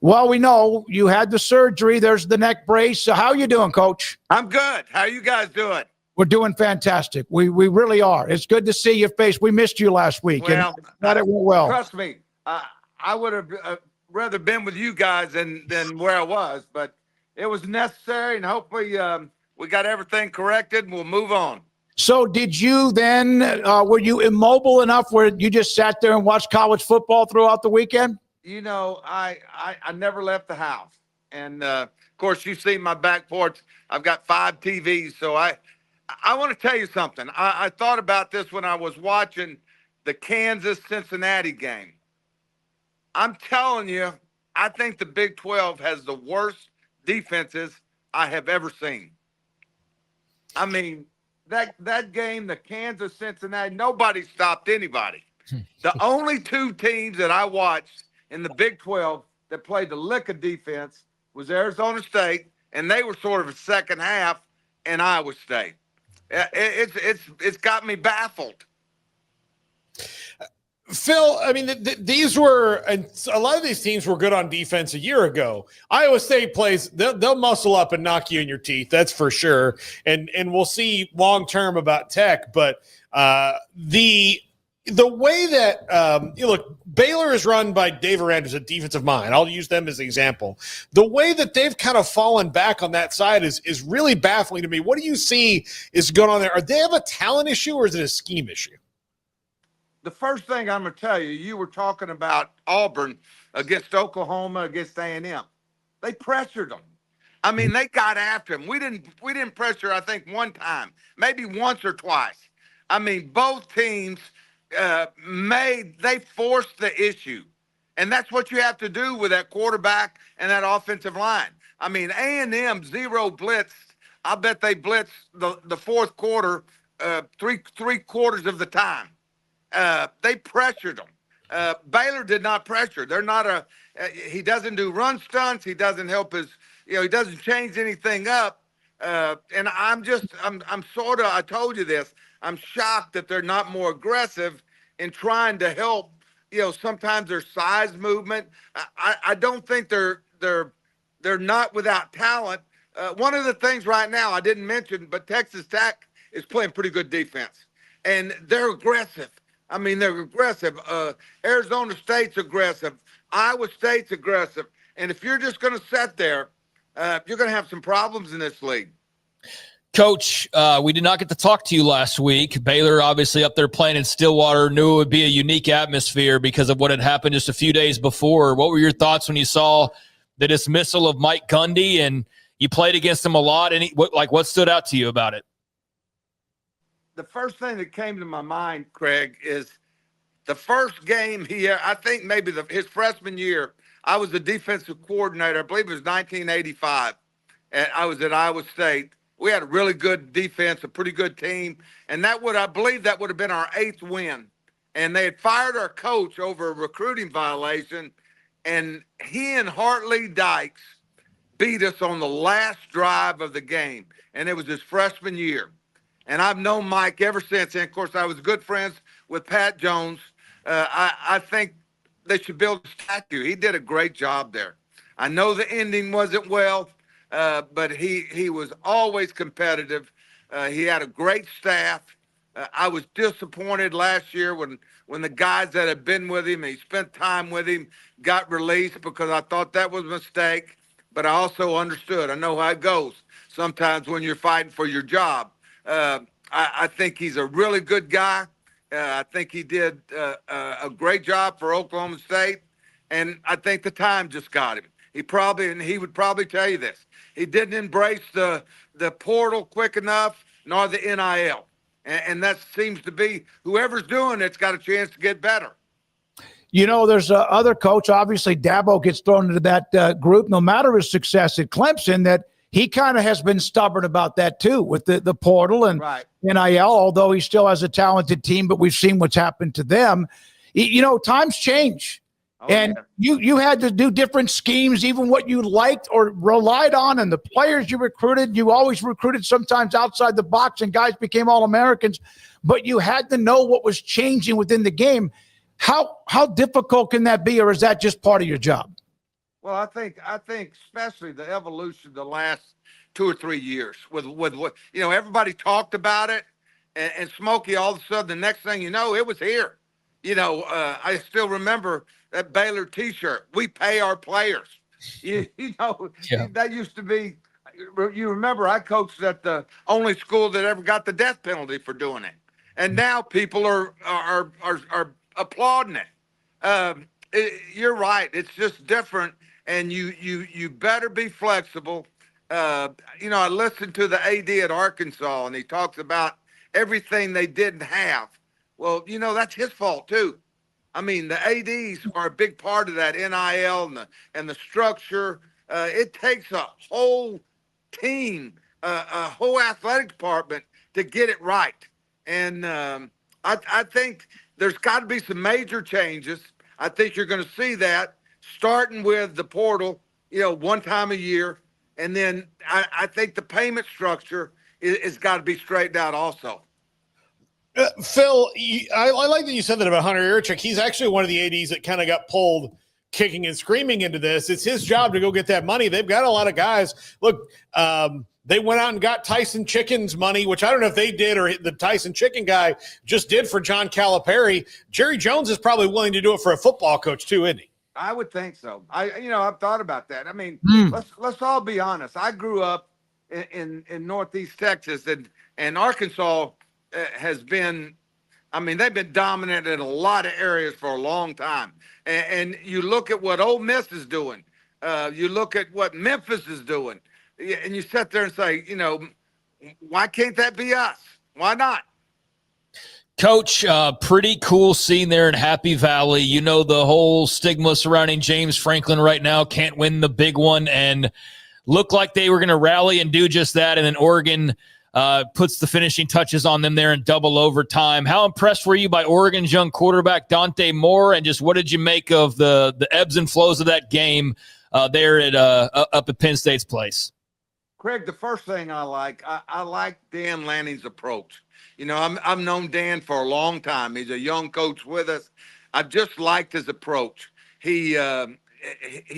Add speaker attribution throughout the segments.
Speaker 1: Well, we know you had the surgery. There's the neck brace. So how you doing, Coach?
Speaker 2: I'm good. How are you guys doing?
Speaker 1: We're doing fantastic. We really are. It's good to see your face. We missed you last week.
Speaker 2: Well,
Speaker 1: and it went well.
Speaker 2: Trust me, I would have rather been with you guys than where I was, but it was necessary, and hopefully we got everything corrected, and we'll move on.
Speaker 1: So did you then, were you immobile enough where you just sat there and watched college football throughout the weekend?
Speaker 2: You know, I never left the house. And, of course, you've seen my back porch. I've got 5 TVs. So I want to tell you something. I thought about this when I was watching the Kansas-Cincinnati game. I'm telling you, I think the Big 12 has the worst defenses I have ever seen. I mean, that game, the Kansas-Cincinnati, nobody stopped anybody. The only 2 teams that I watched in the Big 12 that played the lick of defense was Arizona State, and they were sort of a second half, and Iowa State. It's got me baffled.
Speaker 3: Phil, I mean, these were, and a lot of these teams were good on defense a year ago. Iowa State plays, they'll muscle up and knock you in your teeth, that's for sure. And we'll see long term about Tech, but the way that look, Baylor is run by Dave Aranda, a defensive mind. I'll use them as an example. The way that they've kind of fallen back on that side is really baffling to me. What do you see is going on there? Are they have a talent issue or is it a scheme issue?
Speaker 2: The first thing I'm going to tell you, you were talking about Auburn against Oklahoma, against A&M. They pressured them. I mean, they got after them. We didn't pressure, I think, one time, maybe once or twice. I mean, both teams they forced the issue. And that's what you have to do with that quarterback and that offensive line. I mean, A&M zero blitzed. I bet they blitzed the fourth quarter three quarters of the time. They pressured them. Baylor did not pressure. They're not he doesn't do run stunts. He doesn't help he doesn't change anything up. And I'm sort of, I told you this, I'm shocked that they're not more aggressive in trying to help, sometimes their size movement. I don't think they're not without talent. One of the things right now I didn't mention, but Texas Tech is playing pretty good defense. And they're aggressive. I mean, they're aggressive. Arizona State's aggressive. Iowa State's aggressive. And if you're just going to sit there, you're going to have some problems in this league.
Speaker 4: Coach, we did not get to talk to you last week. Baylor obviously up there playing in Stillwater, knew it would be a unique atmosphere because of what had happened just a few days before. What were your thoughts when you saw the dismissal of Mike Gundy and you played against him a lot? And what stood out to you about it?
Speaker 2: The first thing that came to my mind, Craig, is the first game I think maybe his freshman year, I was the defensive coordinator. I believe it was 1985. And I was at Iowa State. We had a really good defense, a pretty good team. And I believe that would have been our 8th win. And they had fired our coach over a recruiting violation. And he and Hartley Dykes beat us on the last drive of the game. And it was his freshman year. And I've known Mike ever since. And, of course, I was good friends with Pat Jones. I think they should build a statue. He did a great job there. I know the ending wasn't well, but he was always competitive. He had a great staff. I was disappointed last year when the guys that had been with him, he spent time with him, got released because I thought that was a mistake. But I also understood. I know how it goes sometimes when you're fighting for your job. I think he's a really good guy. I think he did a great job for Oklahoma State, and I think the time just got him. He would probably tell you this. He didn't embrace the portal quick enough, nor the NIL, and that seems to be whoever's doing it's got a chance to get better.
Speaker 1: There's other coach. Obviously, Dabo gets thrown into that group, no matter his success at Clemson, that he kind of has been stubborn about that too with the portal and
Speaker 2: right.
Speaker 1: NIL, although he still has a talented team, but we've seen what's happened to them. Times change. And you had to do different schemes, even what you liked or relied on, and the players you recruited, you always recruited sometimes outside the box, and guys became All-Americans, but you had to know what was changing within the game. How difficult can that be, or is that just part of your job?
Speaker 2: Well, I think especially the evolution the last 2 or 3 years with what everybody talked about it, and Smokey, all of a sudden the next thing you know, it was here. I still remember that Baylor T-shirt. We pay our players.
Speaker 4: Yeah.
Speaker 2: That used to be. You remember I coached at the only school that ever got the death penalty for doing it, and now people are applauding it. You're right. It's just different, and you better be flexible. I listened to the AD at Arkansas, and he talks about everything they didn't have. Well, that's his fault too. I mean, the ADs are a big part of that NIL and the structure. It takes a whole team, a whole athletic department to get it right. And I think there's got to be some major changes. I think you're going to see that starting with the portal, one time a year. And then I think the payment structure is got to be straightened out also.
Speaker 3: Phil, I like that you said that about Hunter Yurchik. He's actually one of the ADs that kind of got pulled kicking and screaming into this. It's his job to go get that money. They've got a lot of guys. Look, they went out and got Tyson Chicken's money, which I don't know if they did or the Tyson Chicken guy just did for John Calipari. Jerry Jones is probably willing to do it for a football coach too, isn't he?
Speaker 2: I would think so. I've thought about that. I mean, let's all be honest. I grew up in Northeast Texas, and Arkansas has been, they've been dominant in a lot of areas for a long time. And you look at what Ole Miss is doing. You look at what Memphis is doing. And you sit there and say, why can't that be us? Why not?
Speaker 4: Coach, pretty cool scene there in Happy Valley. The whole stigma surrounding James Franklin right now, can't win the big one, and looked like they were going to rally and do just that. And then Oregon puts the finishing touches on them there in double overtime. How impressed were you by Oregon's young quarterback, Dante Moore, and just what did you make of the ebbs and flows of that game there at up at Penn State's place?
Speaker 2: Craig, the first thing I like Dan Lanning's approach. I've known Dan for a long time. He's a young coach with us. I've just liked his approach. He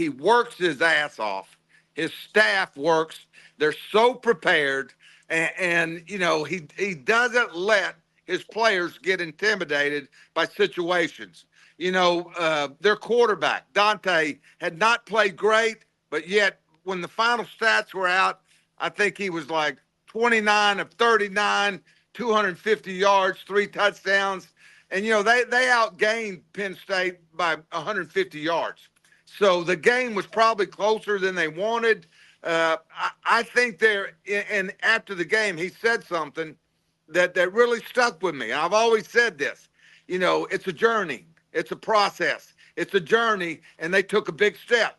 Speaker 2: works his ass off. His staff works. They're so prepared, and he doesn't let his players get intimidated by situations. Their quarterback, Dante, had not played great, but yet when the final stats were out, I think he was like 29 of 39, 250 yards, 3 touchdowns. And, they outgained Penn State by 150 yards. So the game was probably closer than they wanted. I think and after the game, he said something that really stuck with me. And I've always said this, it's a journey. It's a process. It's a journey. And they took a big step,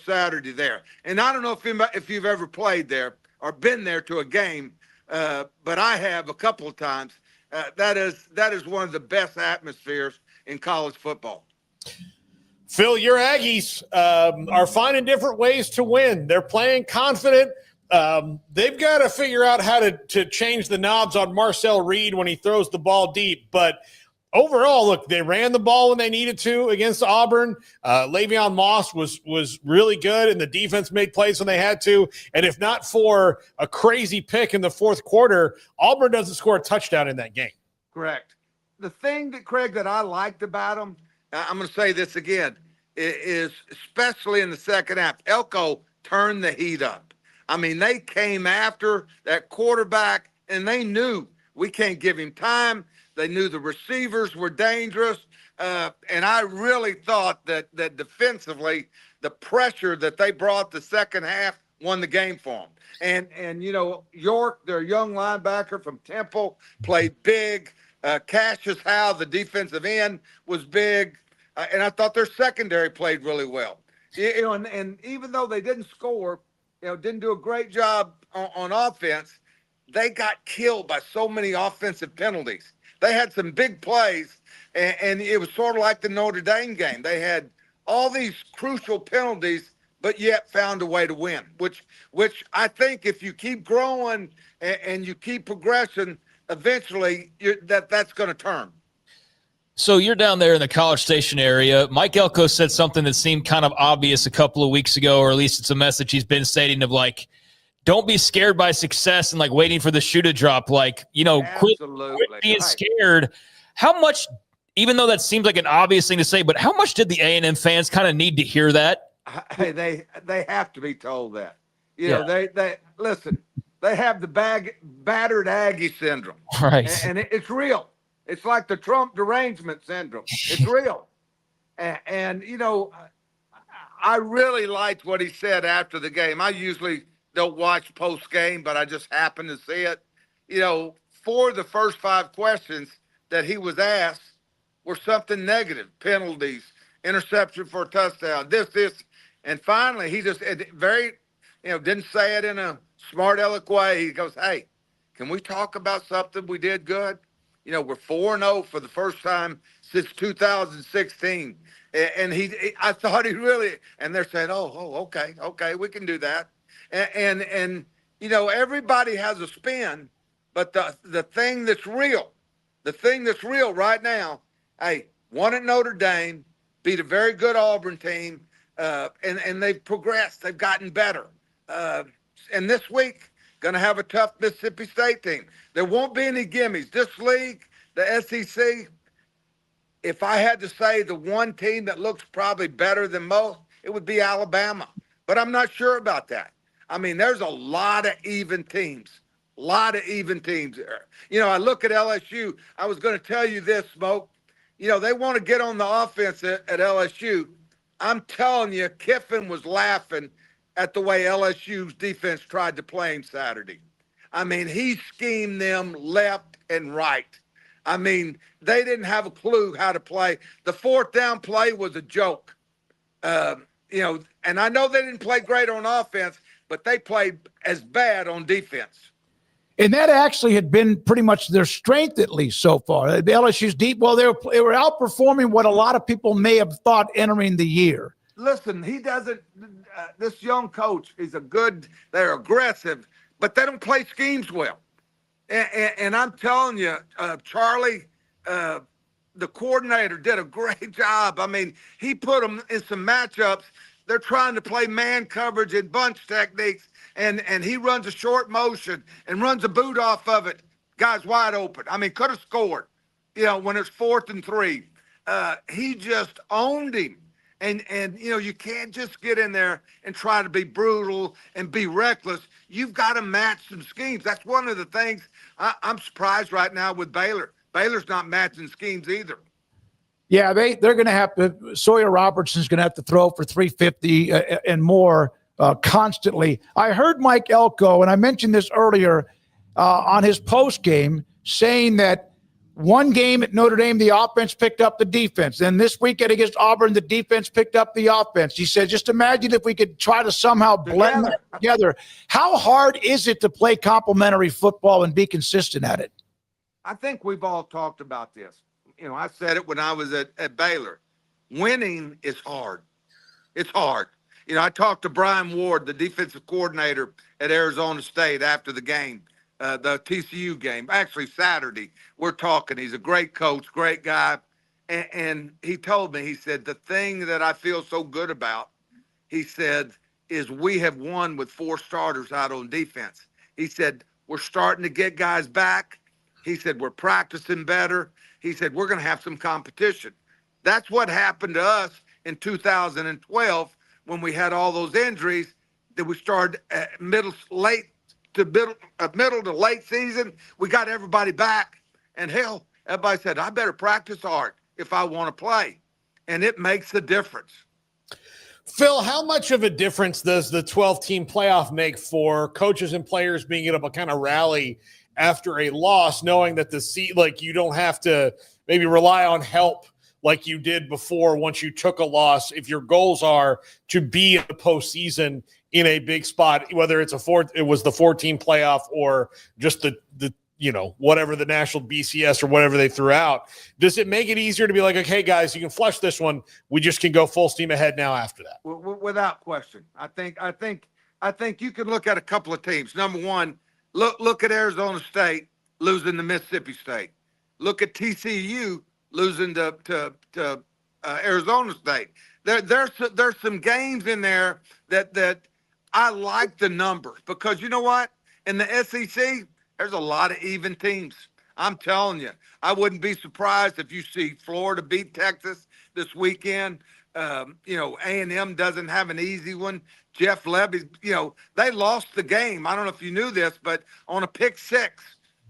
Speaker 2: Saturday there. And I don't know if you've ever played there or been there to a game, but I have a couple of times. That is one of the best atmospheres in college football.
Speaker 3: Phil, your Aggies are finding different ways to win. They're playing confident. They've got to figure out how to change the knobs on Marcel Reed when he throws the ball deep. But overall, look, they ran the ball when they needed to against Auburn. Le'Veon Moss was really good, and the defense made plays when they had to. And if not for a crazy pick in the fourth quarter, Auburn doesn't score a touchdown in that game.
Speaker 2: Correct. The thing Craig, that I liked about them, I'm going to say this again, is especially in the second half, Elko turned the heat up. They came after that quarterback, and they knew we can't give him time. They knew the receivers were dangerous. And I really thought that defensively, the pressure that they brought the second half won the game for them. And York, their young linebacker from Temple, played big. Cassius Howe, the defensive end, was big. And I thought their secondary played really well. And even though they didn't score, didn't do a great job on offense, they got killed by so many offensive penalties. They had some big plays, and it was sort of like the Notre Dame game. They had all these crucial penalties, but yet found a way to win, which I think if you keep growing and you keep progressing, eventually that's going to turn.
Speaker 4: So you're down there in the College Station area. Mike Elko said something that seemed kind of obvious a couple of weeks ago, or at least it's a message he's been stating of like, don't be scared by success and like waiting for the shoe to drop. Like, quit being scared. How much, even though that seems like an obvious thing to say, but how much did the A&M fans kind of need to hear that?
Speaker 2: Hey, they have to be told that. They listen. They have the battered Aggie syndrome,
Speaker 4: right?
Speaker 2: And it's real. It's like the Trump derangement syndrome. It's real. And I really liked what he said after the game. I usually don't watch post game, but I just happened to see it. For the first 5 questions that he was asked were something negative: penalties, interception for a touchdown, this, and finally he just didn't say it in a smart, eloquent way. He goes, "Hey, can we talk about something we did good? We're 4-0 for the first time since 2016." And I thought he really, and they're saying, "Oh, okay, we can do that." And everybody has a spin, but the thing that's real right now, hey, won at Notre Dame, beat a very good Auburn team, and they've progressed. They've gotten better. And this week, going to have a tough Mississippi State team. There won't be any gimmies. This league, the SEC, if I had to say the one team that looks probably better than most, it would be Alabama. But I'm not sure about that. I mean, there's a lot of even teams. there. I look at LSU. I was going to tell you this, Smoak. They want to get on the offense at LSU. I'm telling you, Kiffin was laughing at the way LSU's defense tried to play him Saturday. I mean, he schemed them left and right. I mean, they didn't have a clue how to play. The 4th down play was a joke. And I know they didn't play great on offense, but they played as bad on defense.
Speaker 1: And that actually had been pretty much their strength, at least so far. The LSU's deep. Well, they were outperforming what a lot of people may have thought entering the year.
Speaker 2: Listen, he doesn't. This young coach is they're aggressive, but they don't play schemes well. And I'm telling you, Charlie, the coordinator, did a great job. I mean, he put them in some matchups. They're trying to play man coverage and bunch techniques, and he runs a short motion and runs a boot off of it. Guy's wide open. I mean, could have scored, when it's 4th and 3. He just owned him. And you can't just get in there and try to be brutal and be reckless. You've got to match some schemes. That's one of the things I'm surprised right now with Baylor. Baylor's not matching schemes either.
Speaker 1: Yeah, they're going to have to. Sawyer Robertson's going to have to throw for 350 and more constantly. I heard Mike Elko, and I mentioned this earlier on his post game, saying that one game at Notre Dame, the offense picked up the defense. Then this weekend against Auburn, the defense picked up the offense. He said, just imagine if we could try to somehow blend that together. How hard is it to play complementary football and be consistent at it?
Speaker 2: I think we've all talked about this. I said it when I was at Baylor. Winning is hard. It's hard. I talked to Brian Ward, the defensive coordinator at Arizona State, after the game. The TCU game, actually Saturday. We're talking. He's a great coach, great guy. And he told me, he said, the thing that I feel so good about, he said, is we have won with 4 starters out on defense. He said, we're starting to get guys back. He said, we're practicing better. He said, we're going to have some competition. That's what happened to us in 2012 when we had all those injuries that we started at middle to late season. We got everybody back. And hell, everybody said, I better practice hard if I want to play. And it makes a difference.
Speaker 3: Phil, how much of a difference does the 12-team playoff make for coaches and players being able to kind of rally after a loss, knowing that you don't have to maybe rely on help like you did before once you took a loss, if your goals are to be in the postseason in a big spot, whether it was the 14 playoff or just the whatever the national BCS or whatever they threw out. Does it make it easier to be like, okay, guys, you can flush this one. We just can go full steam ahead now after that?
Speaker 2: Without question. I think you can look at a couple of teams. Number one, look at Arizona State losing to Mississippi State. Look at TCU losing to Arizona State. There's some games in there that I like the numbers, because you know what? In the SEC, there's a lot of even teams. I'm telling you, I wouldn't be surprised if you see Florida beat Texas this weekend. A&M doesn't have an easy one. Jeff Levy, they lost the game. I don't know if you knew this, but on a pick six,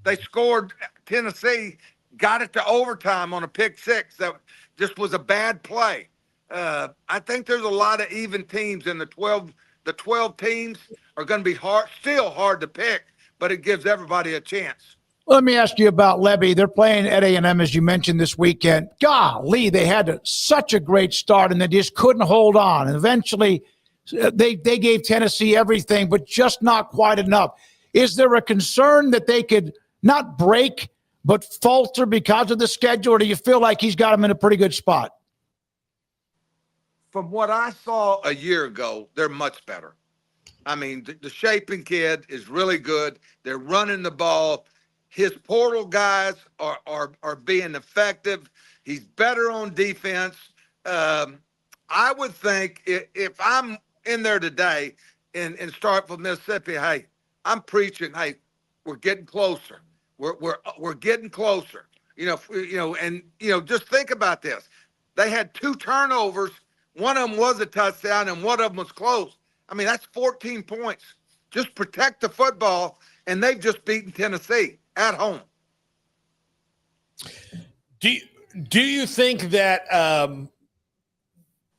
Speaker 2: they scored. Tennessee got it to overtime on a pick six. That just was a bad play. I think there's a lot of even teams in the 12. The 12 teams are going to be still hard to pick, but it gives everybody a chance.
Speaker 1: Let me ask you about Levy. They're playing at A&M, as you mentioned, this weekend. Golly, they had such a great start, and they just couldn't hold on. And eventually, they gave Tennessee everything, but just not quite enough. Is there a concern that they could not break but falter because of the schedule, or do you feel like he's got them in a pretty good spot?
Speaker 2: From what I saw a year ago, they're much better. I mean, the Shaping kid is really good. They're running the ball. His portal guys are being effective. He's better on defense. I would think if I'm in there today and start from Mississippi, hey, I'm preaching. Hey, we're getting closer. We're getting closer. Just think about this. They had 2 turnovers. One of them was a touchdown, and one of them was close. I mean, that's 14 points. Just protect the football, and they've just beaten Tennessee at home.
Speaker 3: Do you think that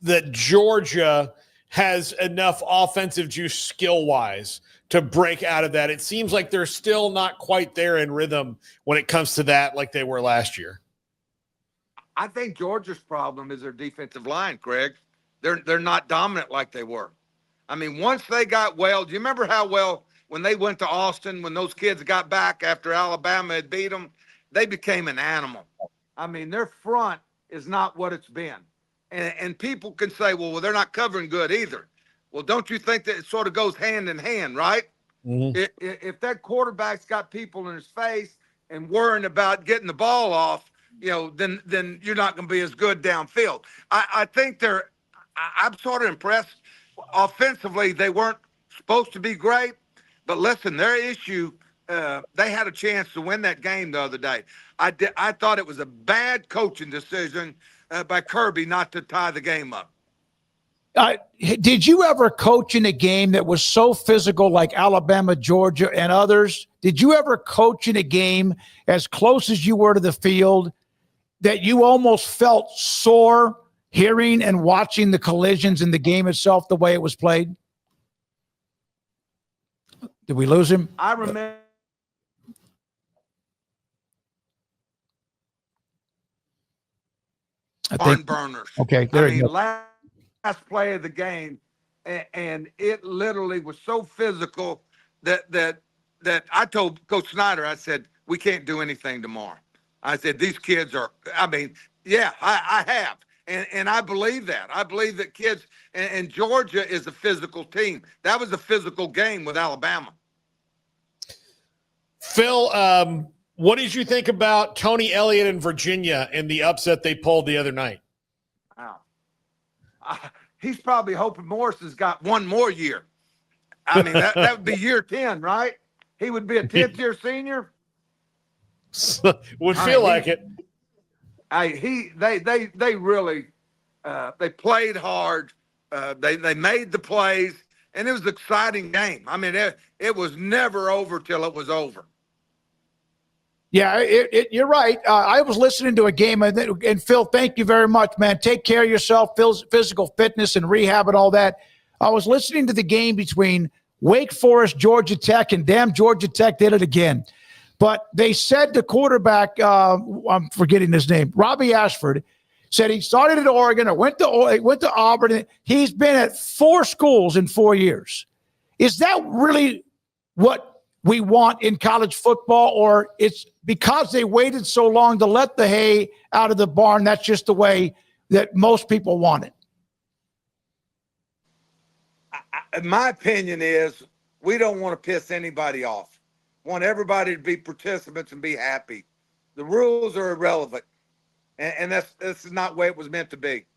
Speaker 3: that Georgia has enough offensive juice skill-wise to break out of that? It seems like they're still not quite there in rhythm when it comes to that like they were last year.
Speaker 2: I think Georgia's problem is their defensive line, Craig. They're not dominant like they were. I mean, once they got well, do you remember how well when they went to Austin, when those kids got back after Alabama had beat them, they became an animal. I mean, their front is not what it's been. And people can say, well, they're not covering good either. Well, don't you think that it sort of goes hand in hand, right? Mm-hmm. If that quarterback's got people in his face and worrying about getting the ball off, then you're not going to be as good downfield. I think I'm sort of impressed. Offensively, they weren't supposed to be great, but listen, their issue, they had a chance to win that game the other day. I thought it was a bad coaching decision by Kirby not to tie the game up.
Speaker 1: Did you ever coach in a game that was so physical like Alabama, Georgia, and others? Did you ever coach in a game as close as you were to the field that you almost felt sore hearing and watching the collisions in the game itself, the way it was played? Did we lose him?
Speaker 2: I remember. Barn burners.
Speaker 1: Okay, there you go.
Speaker 2: Last play of the game, and it literally was so physical that I told Coach Snyder, I said, we can't do anything tomorrow. I said, these kids are, I have. And I believe that. I believe that kids, and Georgia is a physical team. That was a physical game with Alabama.
Speaker 3: Phil, what did you think about Tony Elliott and Virginia and the upset they pulled the other night?
Speaker 2: Wow. He's probably hoping Morrison's got one more year. I mean, that would be year 10, right? He would be a 10th-year senior.
Speaker 3: Would feel like it.
Speaker 2: They really they played hard. They made the plays, and it was an exciting game. I mean, it was never over till it was over.
Speaker 1: Yeah, you're right. I was listening to a game, and Phil, thank you very much, man. Take care of yourself, physical fitness and rehab and all that. I was listening to the game between Wake Forest, Georgia Tech, and damn, Georgia Tech did it again. But they said the quarterback, I'm forgetting his name, Robbie Ashford, said he started at Oregon or went to Auburn. And he's been at 4 schools in 4 years. Is that really what we want in college football, or it's because they waited so long to let the hay out of the barn? That's just the way that most people want it.
Speaker 2: My opinion is we don't want to piss anybody off. Want everybody to be participants and be happy. The rules are irrelevant. and that's not the way it was meant to be.